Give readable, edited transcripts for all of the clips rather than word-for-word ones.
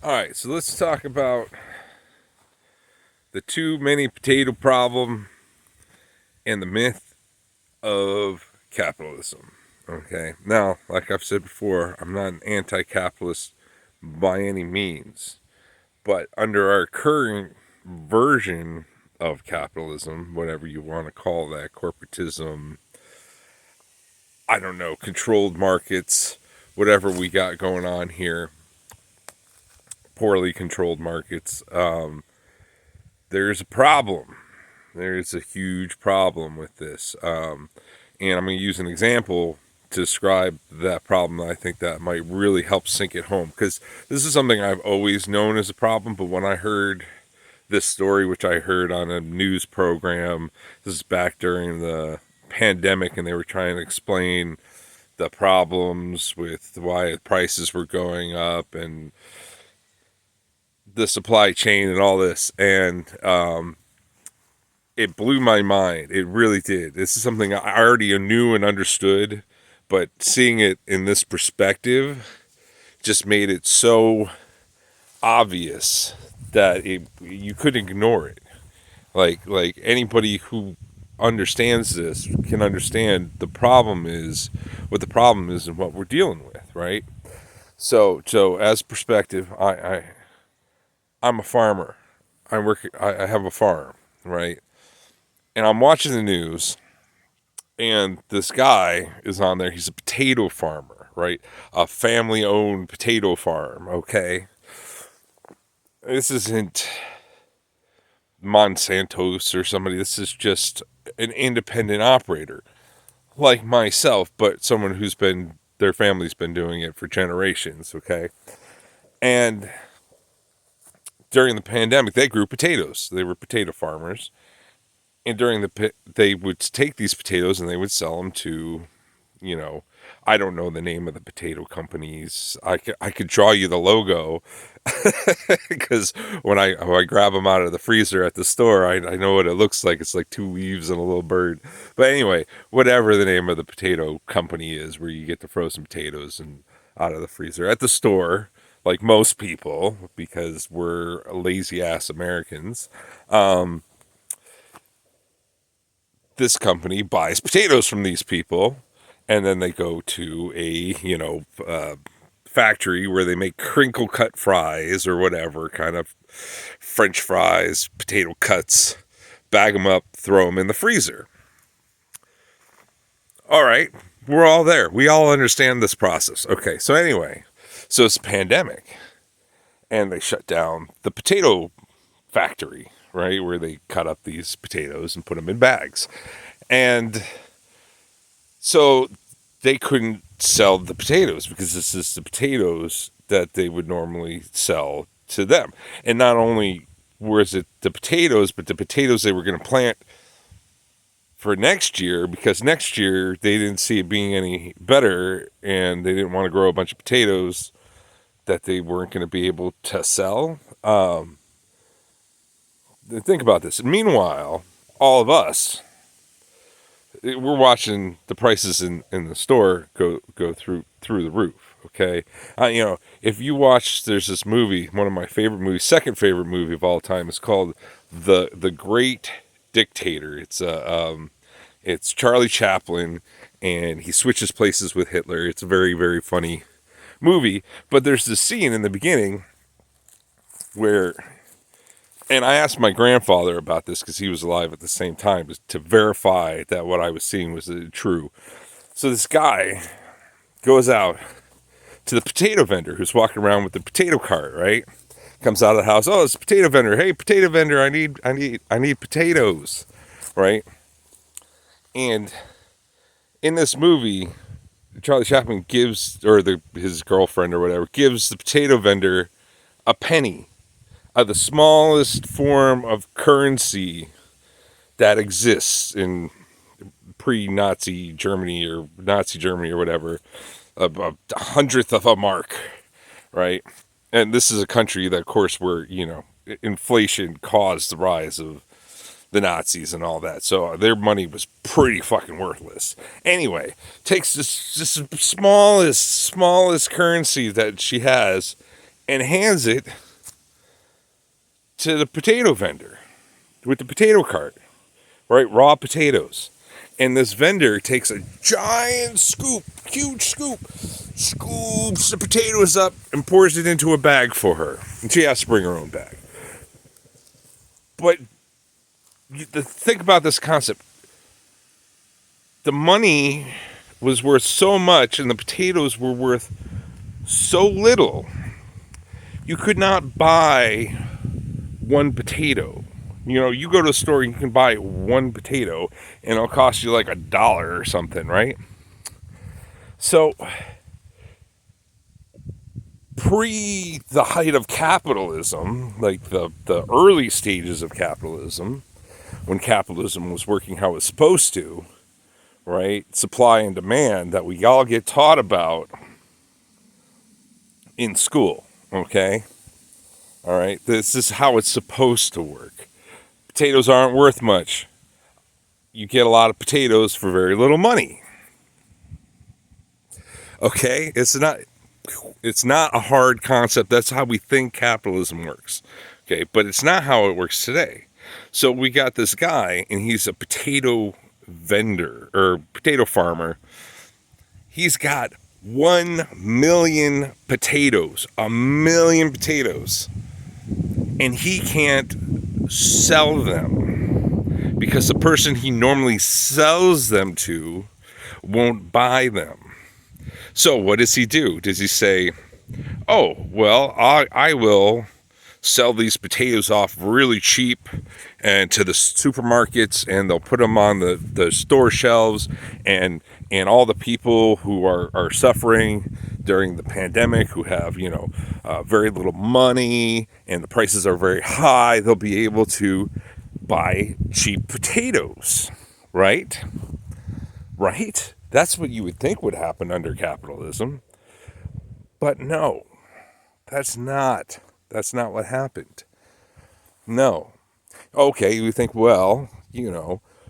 All right, so let's talk about the too many potato problem and the myth of capitalism. Okay, now, like I've said before, I'm not an anti capitalist by any means, but under our current version of capitalism, whatever you want to call that, corporatism, I don't know, controlled markets, whatever we got going on here, poorly controlled markets, there's a problem. There's a huge problem with this. And I'm going to use an example to describe that problem. I think that might really help sink it home, because this is something I've always known as a problem. But when I heard this story, which I heard on a news program, this is back during the pandemic, and they were trying to explain the problems with why prices were going up and the supply chain and all this. And it blew my mind. It really did. This is something I already knew and understood, but seeing it in this perspective just made it so obvious that you couldn't ignore it. Like anybody who understands this can understand the problem is what the problem is and what we're dealing with, right? So as perspective, I'm a farmer. I have a farm, right? And I'm watching the news, and this guy is on there. He's a potato farmer, right? A family owned potato farm, okay? This isn't Monsanto's or somebody. This is just an independent operator like myself, but someone their family's been doing it for generations, okay? And during the pandemic, they grew potatoes. They were potato farmers. And they would take these potatoes and they would sell them to, you know, I don't know the name of the potato companies. I could draw you the logo because when I grab them out of the freezer at the store, I know what it looks like. It's like two leaves and a little bird. But anyway, whatever the name of the potato company is, where you get the frozen potatoes and out of the freezer at the store, like most people, because we're lazy ass Americans. This company buys potatoes from these people, and then they go to a factory where they make crinkle cut fries or whatever kind of French fries, potato cuts, bag them up, throw them in the freezer. All right, we're all there. We all understand this process. Okay, so anyway, so it's a pandemic, and they shut down the potato factory, right, where they cut up these potatoes and put them in bags. And so they couldn't sell the potatoes because this is the potatoes that they would normally sell to them. And not only was it the potatoes, but the potatoes they were going to plant for next year, because next year they didn't see it being any better and they didn't want to grow a bunch of potatoes that they weren't going to be able to sell. Think about this. Meanwhile, all of us, we're watching the prices in the store go through the roof. Okay, if you watch, there's this movie, one of my favorite movies, second favorite movie of all time. It's called the Great Dictator. It's Charlie Chaplin, and he switches places with Hitler. It's a very, very funny movie. But there's this scene in the beginning where, and I asked my grandfather about this because he was alive at the same time to verify that what I was seeing was true. So this guy goes out to the potato vendor who's walking around with the potato cart, right? Comes out of the house. Oh, it's a potato vendor. Hey, potato vendor, I need potatoes, right? And in this movie, Charlie Chaplin gives, or his girlfriend or whatever, gives the potato vendor a penny, the smallest form of currency that exists in pre-Nazi Germany or Nazi Germany or whatever, a hundredth of a mark, right? And this is a country that, of course, where inflation caused the rise of the Nazis and all that, so their money was pretty fucking worthless. Anyway, takes this smallest currency that she has and hands it to the potato vendor with the potato cart, right? Raw potatoes. And this vendor takes a giant scoop, huge scoop, scoops the potatoes up and pours it into a bag for her. And she has to bring her own bag. But think about this concept. The money was worth so much and the potatoes were worth so little. You could not buy one potato. You know, you go to a store, you can buy one potato, and it'll cost you like $1 or something, right? So, pre the height of capitalism, like the early stages of capitalism, when capitalism was working how it's supposed to, right? Supply and demand that we all get taught about in school, okay? All right, this is how it's supposed to work. Potatoes aren't worth much. You get a lot of potatoes for very little money. Okay, it's not a hard concept. That's how we think capitalism works. Okay, but it's not how it works today. So we got this guy, and he's a potato vendor or potato farmer. He's got 1 million potatoes, and he can't sell them because the person he normally sells them to won't buy them. So what does he do? Does he say, oh, well, I will sell these potatoes off really cheap and to the supermarkets, and they'll put them on the store shelves, and all the people who are suffering during the pandemic, who have, very little money and the prices are very high, they'll be able to buy cheap potatoes, right? Right? That's what you would think would happen under capitalism. But no, that's not what happened. No. Okay, you think, well,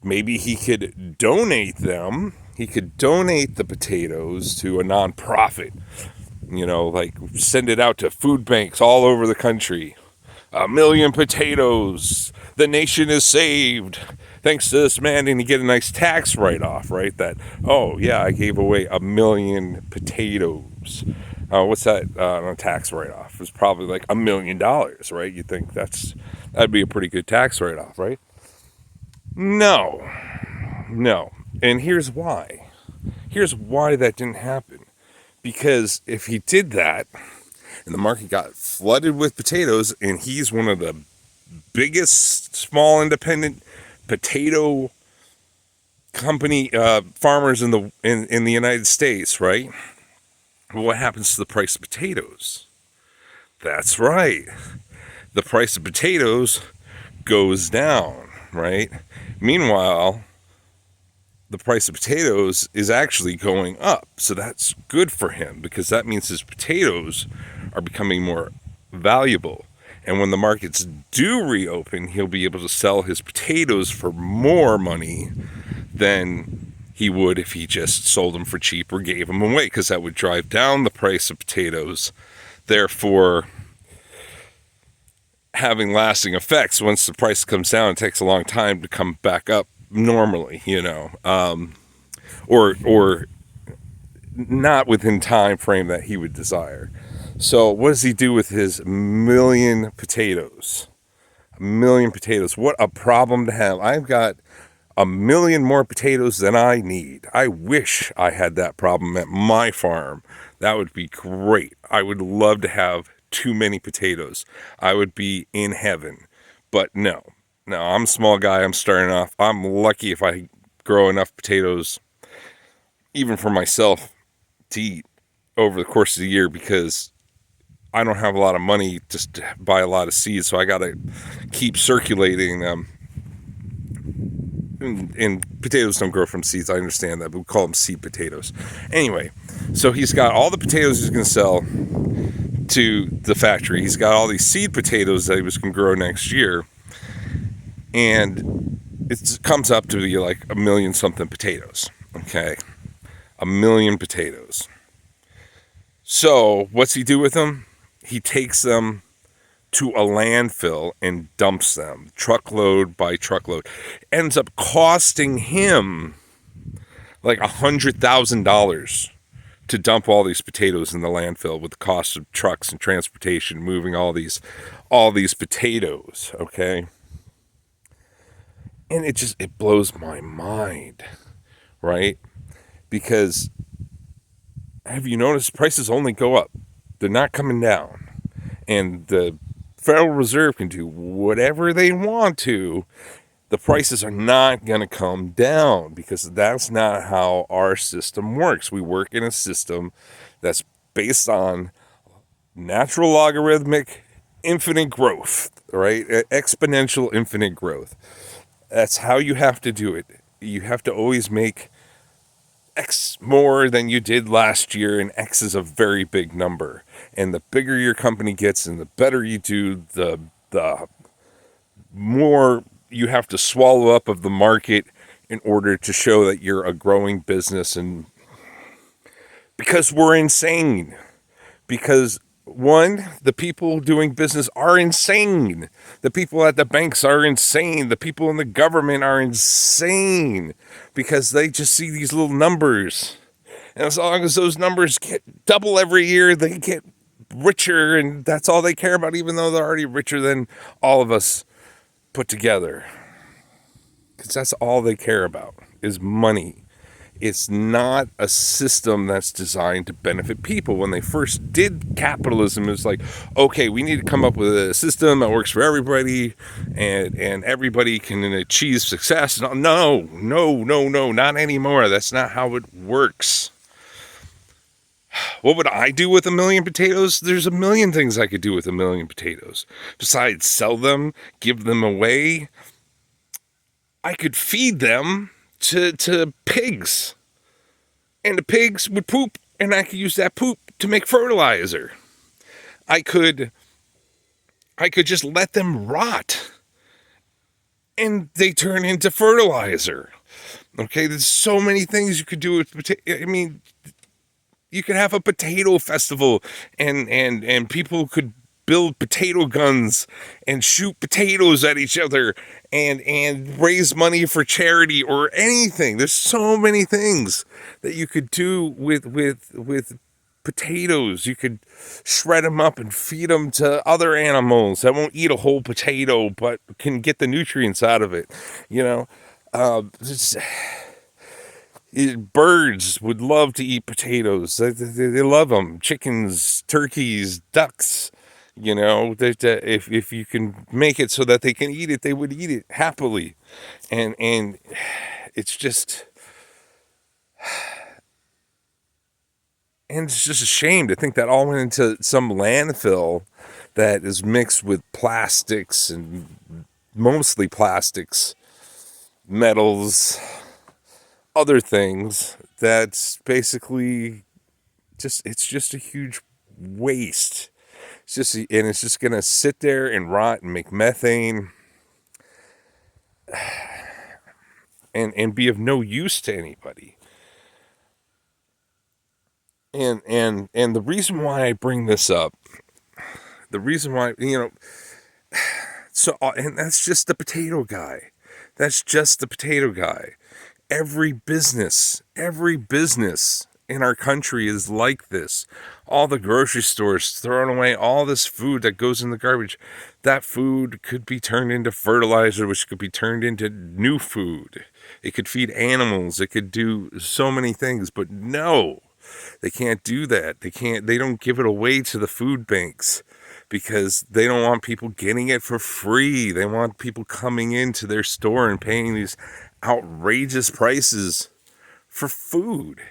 maybe he could donate them. He could donate the potatoes to a nonprofit, like send it out to food banks all over the country. 1 million potatoes. The nation is saved. Thanks to this man, and you get a nice tax write-off, right? That, oh, yeah, I gave away 1 million potatoes. What's that on a tax write-off? It's probably like $1 million, right? You think that'd be a pretty good tax write-off, right? No. And here's why. Here's why that didn't happen. Because if he did that, and the market got flooded with potatoes, and he's one of the biggest small independent potato company farmers in the United States, right? What happens to the price of potatoes? That's right. The price of potatoes goes down, right? Meanwhile, the price of potatoes is actually going up. So that's good for him, because that means his potatoes are becoming more valuable. And when the markets do reopen, he'll be able to sell his potatoes for more money than he would if he just sold them for cheap or gave them away, because that would drive down the price of potatoes, therefore having lasting effects. Once the price comes down, it takes a long time to come back up normally, or not within time frame that he would desire. So what does he do with his 1 million potatoes? 1 million potatoes. What a problem to have. I've got 1 million more potatoes than I need. I wish I had that problem at my farm. That would be great. I would love to have too many potatoes. I would be in heaven. But no, I'm a small guy. I'm starting off. I'm lucky if I grow enough potatoes, even for myself, to eat over the course of the year, because I don't have a lot of money just to buy a lot of seeds, so I got to keep circulating them. And potatoes don't grow from seeds. I understand that, but we call them seed potatoes. Anyway, so he's got all the potatoes he's going to sell to the factory. He's got all these seed potatoes that he was going to grow next year. And it comes up to be like 1 million something potatoes. Okay? 1 million potatoes. So what's he do with them? he takes them to a landfill and dumps them truckload by truckload. Ends up costing him like $100,000 to dump all these potatoes in the landfill, with the cost of trucks and transportation moving all these potatoes. Okay. And it blows my mind, right? Because have you noticed prices only go up? They're not coming down. And the Federal Reserve can do whatever they want to. The prices are not going to come down, because that's not how our system works. We work in a system that's based on natural logarithmic infinite growth, right? Exponential infinite growth. That's how you have to do it. You have to always make X more than you did last year, and X is a very big number. And the bigger your company gets and the better you do, the more you have to swallow up of the market in order to show that you're a growing business. And because we're insane. Because one, the people doing business are insane. The people at the banks are insane. The people in the government are insane, because they just see these little numbers. And as long as those numbers get double every year, they get richer, and that's all they care about, even though they're already richer than all of us put together. Because that's all they care about, is money. It's not a system that's designed to benefit people. When they first did capitalism, it was like, okay, we need to come up with a system that works for everybody, and everybody can achieve success. No, not anymore. That's not how it works. What would I do with 1 million potatoes? There's a million things I could do with 1 million potatoes. Besides sell them, give them away, I could feed them to pigs. And the pigs would poop, and I could use that poop to make fertilizer. I could just let them rot, and they turn into fertilizer. Okay, there's so many things you could do with potato. I mean, you could have a potato festival, and people could build potato guns and shoot potatoes at each other, and raise money for charity or anything. There's so many things that you could do with potatoes. You could shred them up and feed them to other animals that won't eat a whole potato but can get the nutrients out of it. You know, birds would love to eat potatoes. They love them. Chickens, turkeys, ducks. You know, that if you can make it so that they can eat it, they would eat it happily. And it's just, and it's just a shame to think that all went into some landfill that is mixed with plastics, and mostly plastics, metals, other things. That's basically it's just a huge waste. It's just gonna sit there and rot and make methane, and be of no use to anybody. And the reason why I bring this up, the reason why, so, and that's just the potato guy. That's just the potato guy. Every business in our country is like this. All the grocery stores throwing away all this food that goes in the garbage. That food could be turned into fertilizer, which could be turned into new food. It could feed animals. It could do so many things, but no, they can't do that. They don't give it away to the food banks, because they don't want people getting it for free. They want people coming into their store and paying these outrageous prices for food.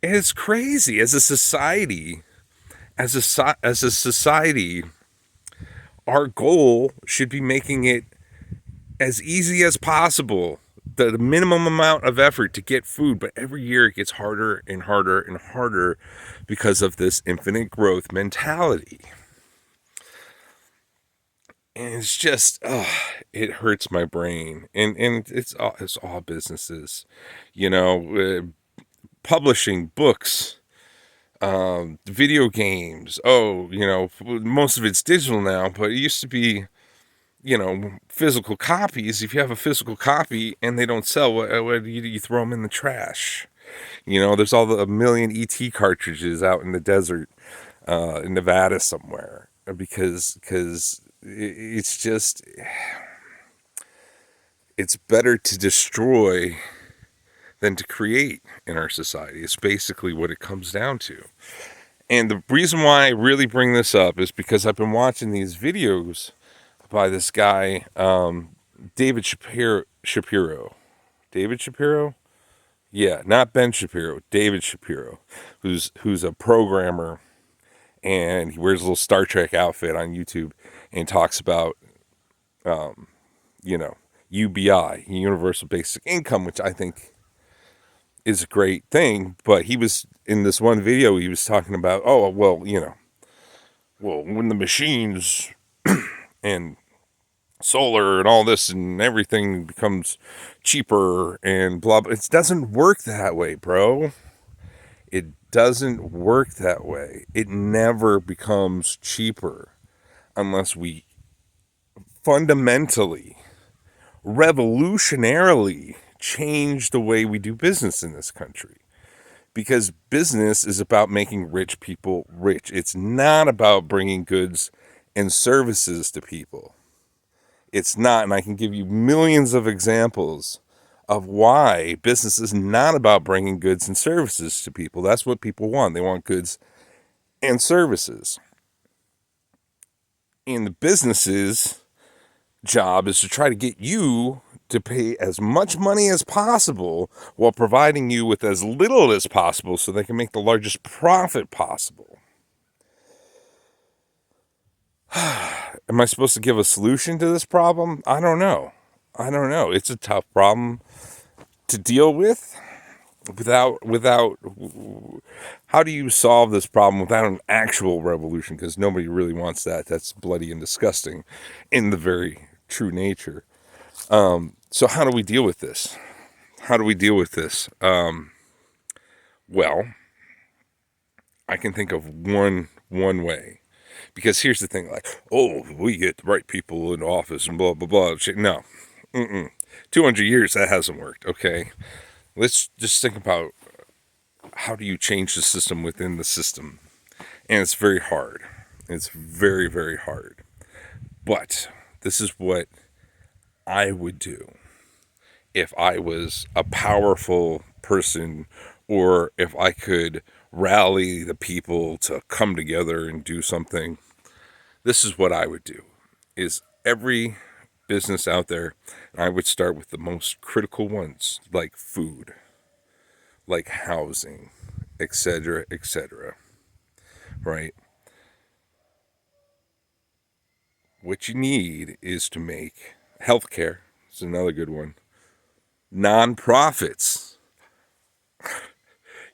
And it's crazy. As a society, our goal should be making it as easy as possible, the minimum amount of effort to get food. But every year it gets harder and harder and harder because of this infinite growth mentality. And it's just, it hurts my brain. And it's all businesses, publishing books, Video games. Oh, most of it's digital now, but it used to be, physical copies. If you have a physical copy and they don't sell, what do you throw them in the trash? There's all the a million ET cartridges out in the desert, in Nevada somewhere, because it's just, it's better to destroy than to create in our society. It's basically what it comes down to. And the reason why I really bring this up is because I've been watching these videos by this guy, David Shapiro. David Shapiro? Yeah, not Ben Shapiro. David Shapiro, who's a programmer, and he wears a little Star Trek outfit on YouTube and talks about, you know, UBI, Universal Basic Income, which I think is a great thing. But he was in this one video, he was talking about, oh, well, when the machines and solar and all this and everything becomes cheaper and blah, blah. It doesn't work that way, bro. It doesn't work that way. It never becomes cheaper unless we fundamentally, revolutionarily change the way we do business in this country. Because business is about making rich people rich. It's not about bringing goods and services to people. It's not, and I can give you millions of examples of why business is not about bringing goods and services to people. That's what people want. They want goods and services. And the business's job is to try to get you to pay as much money as possible while providing you with as little as possible so they can make the largest profit possible. Am I supposed to give a solution to this problem? I don't know. It's a tough problem to deal with without how do you solve this problem without an actual revolution? Because nobody really wants that. That's bloody and disgusting in the very true nature. So how do we deal with this? Well, I can think of one way. Because here's the thing, like, oh, we get the right people in office and blah, blah, blah. No. 200 years, that hasn't worked, okay? Let's just think about how do you change the system within the system. And it's very hard. It's very, very hard. But this is what I would do if I was a powerful person, or if I could rally the people to come together and do something. This is what I would do, is every business out there, I would start with the most critical ones, like food, like housing, etc., right? What you need is to make healthcare, is another good one, nonprofits.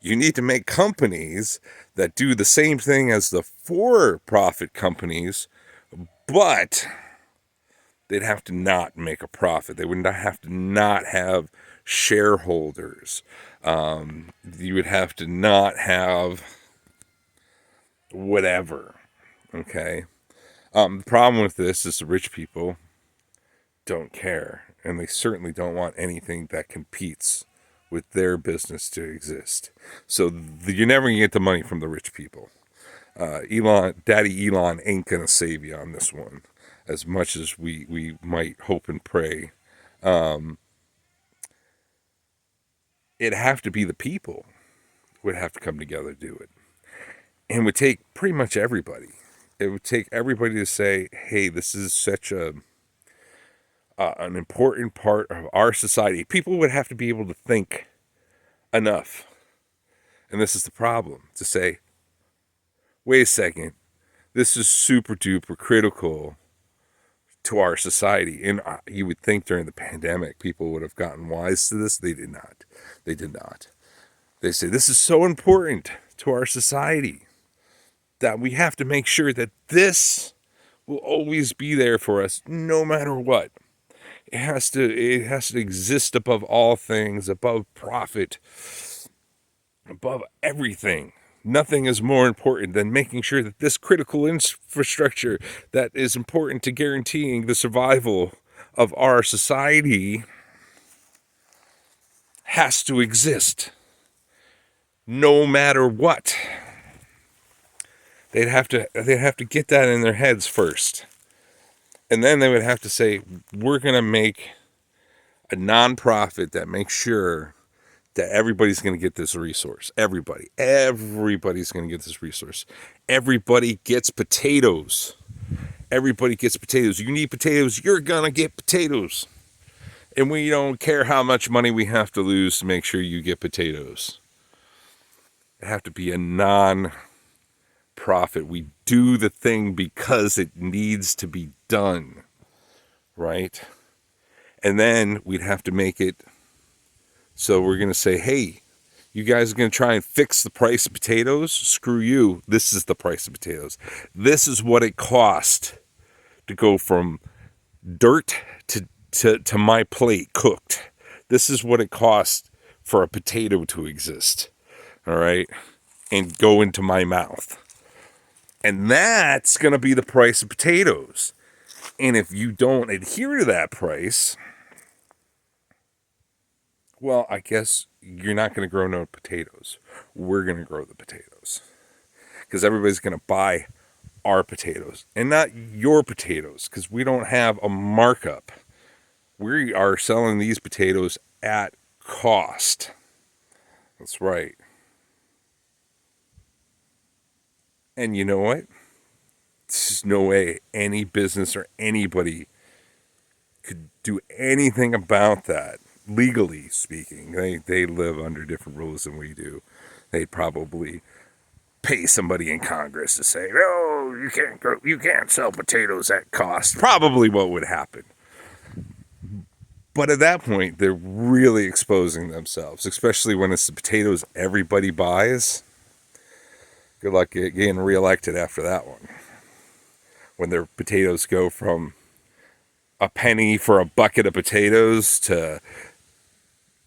You need to make companies that do the same thing as the for-profit companies, but they'd have to not make a profit. They would not have to not have shareholders. You would have to not have whatever. Okay. The problem with this is the rich people don't care, and they certainly don't want anything that competes with their business to exist. So you're never gonna get the money from the rich people. Daddy Elon ain't gonna save you on this one, as much as we might hope and pray. It'd have to be the people would have to come together to do it, and it would take pretty much everybody. It would take everybody to say, "Hey, this is such an important part of our society." People would have to be able to think enough, and this is the problem, to say, "Wait a second, this is super duper critical to our society." And you would think during the pandemic people would have gotten wise to this. They did not. They say this is so important to our society that we have to make sure that this will always be there for us no matter what. It has to exist above all things, above profit, above everything. Nothing is more important than making sure that this critical infrastructure that is important to guaranteeing the survival of our society has to exist no matter what. They'd have to get that in their heads first. And then they would have to say, we're going to make a nonprofit that makes sure that everybody's going to get this resource. Everybody's going to get this resource. Everybody gets potatoes. Everybody gets potatoes. You need potatoes, you're going to get potatoes. And we don't care how much money we have to lose to make sure you get potatoes. It have to be a non-profit. We do the thing because it needs to be done, right? And then we'd have to make it so we're going to say, hey, you guys are going to try and fix the price of potatoes? Screw you. This is the price of potatoes. This is what it cost to go from dirt to my plate cooked. This is what it cost for a potato to exist. All right? And go into my mouth. And that's going to be the price of potatoes. And if you don't adhere to that price, well, I guess you're not going to grow no potatoes. We're going to grow the potatoes. Because everybody's going to buy our potatoes and not your potatoes, because we don't have a markup. We are selling these potatoes at cost. That's right. And you know what? There's no way any business or anybody could do anything about that. Legally speaking, they live under different rules than we do. They'd probably pay somebody in Congress to say, "Oh, you can't sell potatoes at cost." Probably what would happen. But at that point, they're really exposing themselves, especially when it's the potatoes everybody buys. Good luck getting reelected after that one. When their potatoes go from a penny for a bucket of potatoes to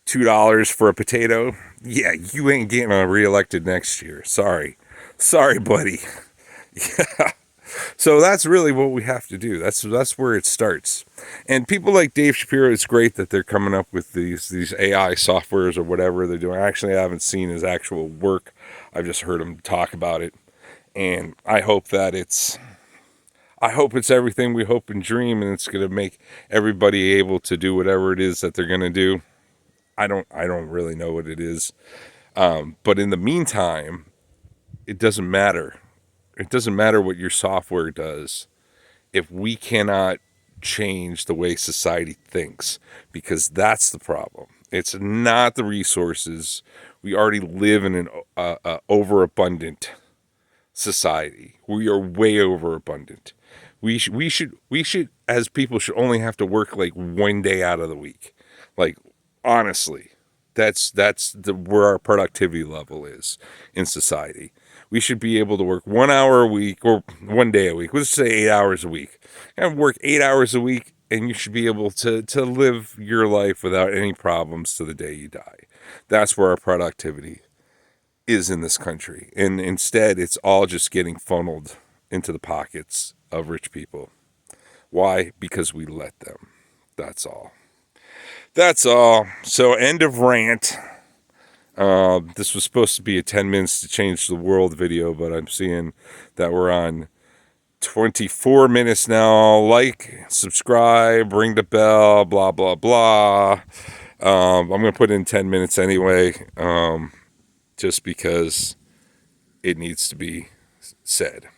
$2 for a potato, yeah, you ain't getting reelected next year. Sorry, buddy. Yeah. So that's really what we have to do. That's where it starts. And people like Dave Shapiro, it's great that they're coming up with these AI softwares or whatever they're doing. Actually, I haven't seen his actual work. I've just heard him talk about it. And I hope it's everything we hope and dream, and it's going to make everybody able to do whatever it is that they're going to do. I don't really know what it is. But in the meantime, it doesn't matter. It doesn't matter what your software does if we cannot change the way society thinks, because that's the problem. It's not the resources. We already live in an overabundant society. We are way overabundant. We should as people should only have to work like one day out of the week. Like, honestly, that's where our productivity level is in society. We should be able to work 1 hour a week or 1 day a week. Let's say 8 hours a week. And work 8 hours a week, and you should be able to live your life without any problems to the day you die. That's where our productivity is in this country. And instead, it's all just getting funneled into the pockets of rich people. Why? Because we let them. That's all. So, end of rant. This was supposed to be a 10 minutes to change the world video, but I'm seeing that we're on 24 minutes now. Like, subscribe, ring the bell, blah, blah, blah. I'm going to put in 10 minutes anyway, just because it needs to be said.